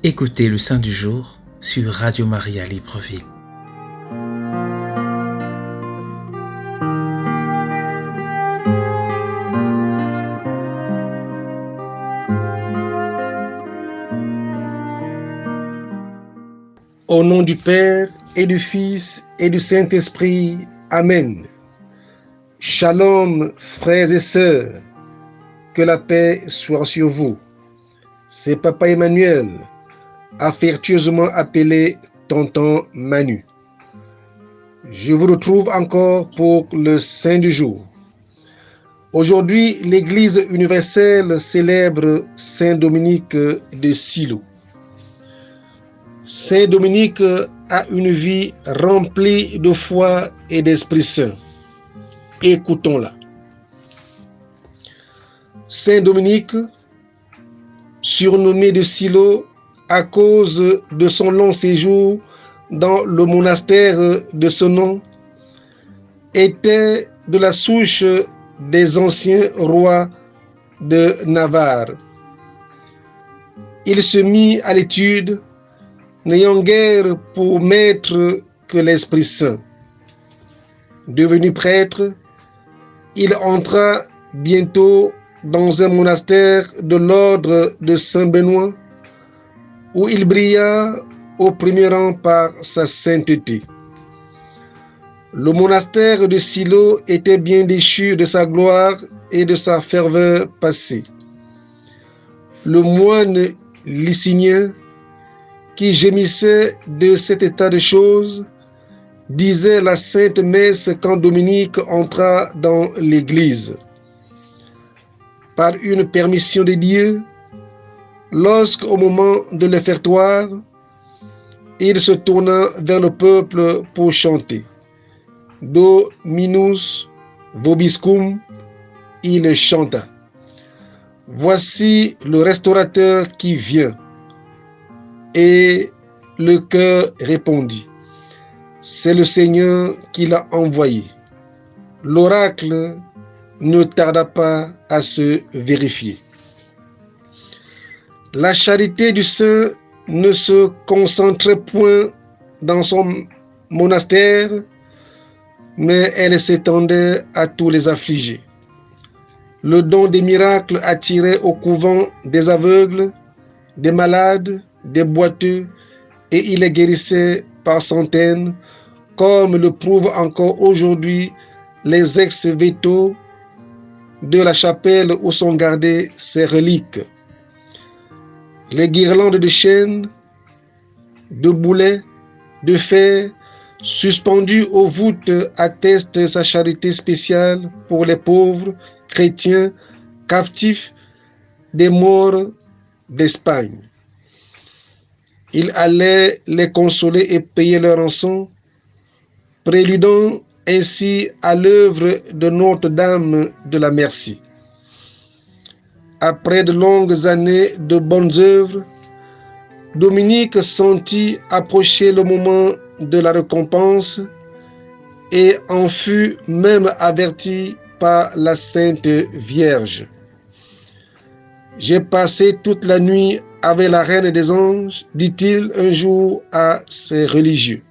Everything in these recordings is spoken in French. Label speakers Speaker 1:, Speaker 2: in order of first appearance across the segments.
Speaker 1: Écoutez le Saint du jour sur Radio Maria Libreville.
Speaker 2: Au nom du Père et du Fils et du Saint-Esprit. Amen. Shalom, frères et sœurs. Que la paix soit sur vous. C'est Papa Emmanuel, affectueusement appelé Tonton Manu. Je vous retrouve encore pour le Saint du jour. Aujourd'hui, l'Église universelle célèbre Saint Dominique de Silo. Saint Dominique a une vie remplie de foi et d'Esprit Saint. Écoutons-la. Saint Dominique, surnommé de Silo à cause de son long séjour dans le monastère de ce nom, était de la souche des anciens rois de Navarre. Il se mit à l'étude, n'ayant guère pour maître que l'Esprit Saint. Devenu prêtre, il entra bientôt dans un monastère de l'ordre de Saint-Benoît, où il brilla au premier rang par sa sainteté. Le monastère de Silo était bien déchu de sa gloire et de sa ferveur passée. Le moine lycinien, qui gémissait de cet état de choses, disait la sainte messe quand Dominique entra dans l'église. Par une permission de Dieu, lorsqu'au moment de l'offertoire, il se tourna vers le peuple pour chanter. Dominus vobiscum, il chanta. Voici le restaurateur qui vient. Et le cœur répondit. C'est le Seigneur qui l'a envoyé. L'oracle ne tarda pas à se vérifier. La charité du saint ne se concentrait point dans son monastère, mais elle s'étendait à tous les affligés. Le don des miracles attirait au couvent des aveugles, des malades, des boiteux, et il les guérissait par centaines, comme le prouvent encore aujourd'hui les ex-vétos de la chapelle où sont gardées ces reliques. Les guirlandes de chênes, de boulets, de fer, suspendues aux voûtes attestent sa charité spéciale pour les pauvres, chrétiens, captifs, des morts d'Espagne. Il allait les consoler et payer leur rançon, préludant ainsi à l'œuvre de Notre-Dame de la Merci. Après de longues années de bonnes œuvres, Dominique sentit approcher le moment de la récompense et en fut même averti par la Sainte Vierge. J'ai passé toute la nuit avec la Reine des Anges, dit-il un jour à ses religieux.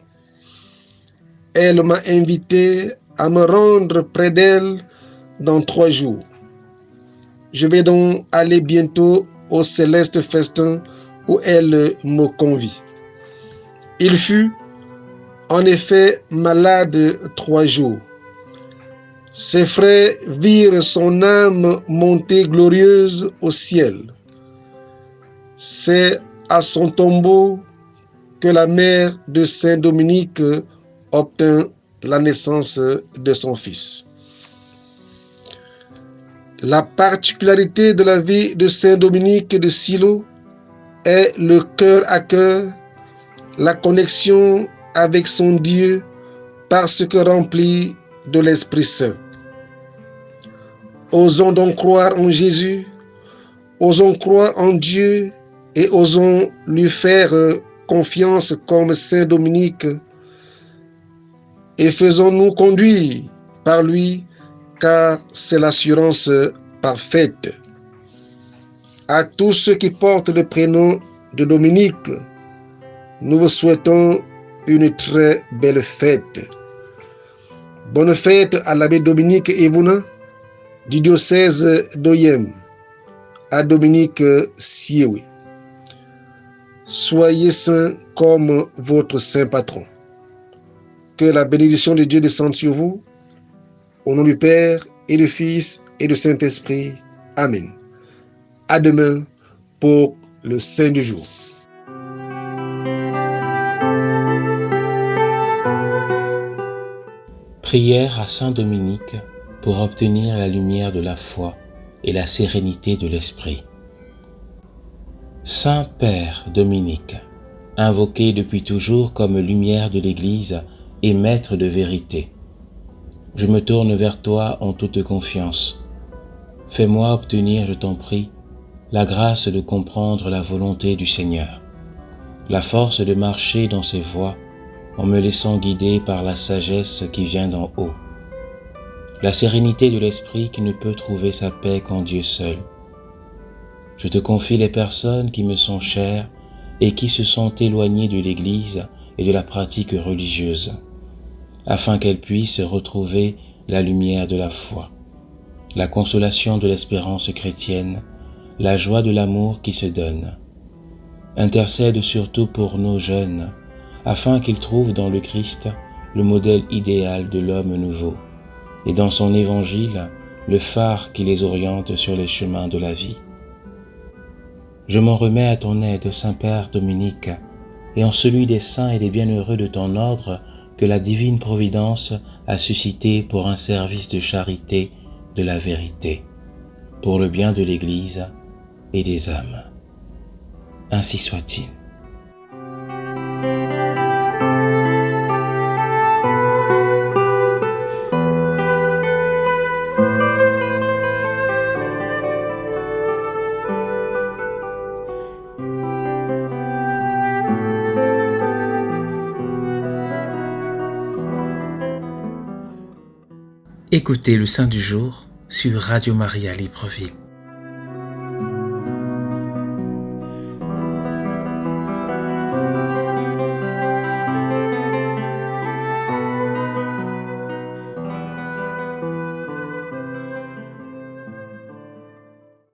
Speaker 2: Elle m'a invité à me rendre près d'elle dans 3 jours. Je vais donc aller bientôt au céleste festin où elle me convie. Il fut en effet malade 3 jours. Ses frères virent son âme monter glorieuse au ciel. C'est à son tombeau que la mère de Saint Dominique obtint la naissance de son fils. La particularité de la vie de Saint Dominique de Silo est le cœur à cœur, la connexion avec son Dieu parce que rempli de l'Esprit Saint. Osons donc croire en Jésus, osons croire en Dieu et osons lui faire confiance comme Saint Dominique et faisons-nous conduire par lui car c'est l'assurance parfaite. À tous ceux qui portent le prénom de Dominique, nous vous souhaitons une très belle fête. Bonne fête à l'abbé Dominique Evuna du diocèse d'Oyem, à Dominique Siewi. Soyez saints comme votre saint patron. Que la bénédiction de Dieu descende sur vous, au nom du Père et du Fils et du Saint-Esprit. Amen. À demain pour le Saint du jour.
Speaker 1: Prière à Saint Dominique pour obtenir la lumière de la foi et la sérénité de l'esprit. Saint Père Dominique, invoqué depuis toujours comme lumière de l'Église et maître de vérité, je me tourne vers toi en toute confiance. Fais-moi obtenir, je t'en prie, la grâce de comprendre la volonté du Seigneur, la force de marcher dans ses voies en me laissant guider par la sagesse qui vient d'en haut, la sérénité de l'esprit qui ne peut trouver sa paix qu'en Dieu seul. Je te confie les personnes qui me sont chères et qui se sont éloignées de l'Église et de la pratique religieuse, afin qu'elles puissent retrouver la lumière de la foi, la consolation de l'espérance chrétienne, la joie de l'amour qui se donne. Intercède surtout pour nos jeunes, afin qu'ils trouvent dans le Christ le modèle idéal de l'homme nouveau, et dans son évangile le phare qui les oriente sur les chemins de la vie. Je m'en remets à ton aide, Saint-Père Dominique, et en celui des saints et des bienheureux de ton ordre que la divine providence a suscité pour un service de charité de la vérité, pour le bien de l'Église et des âmes. Ainsi soit-il. Écoutez le Saint du jour sur Radio Maria Libreville.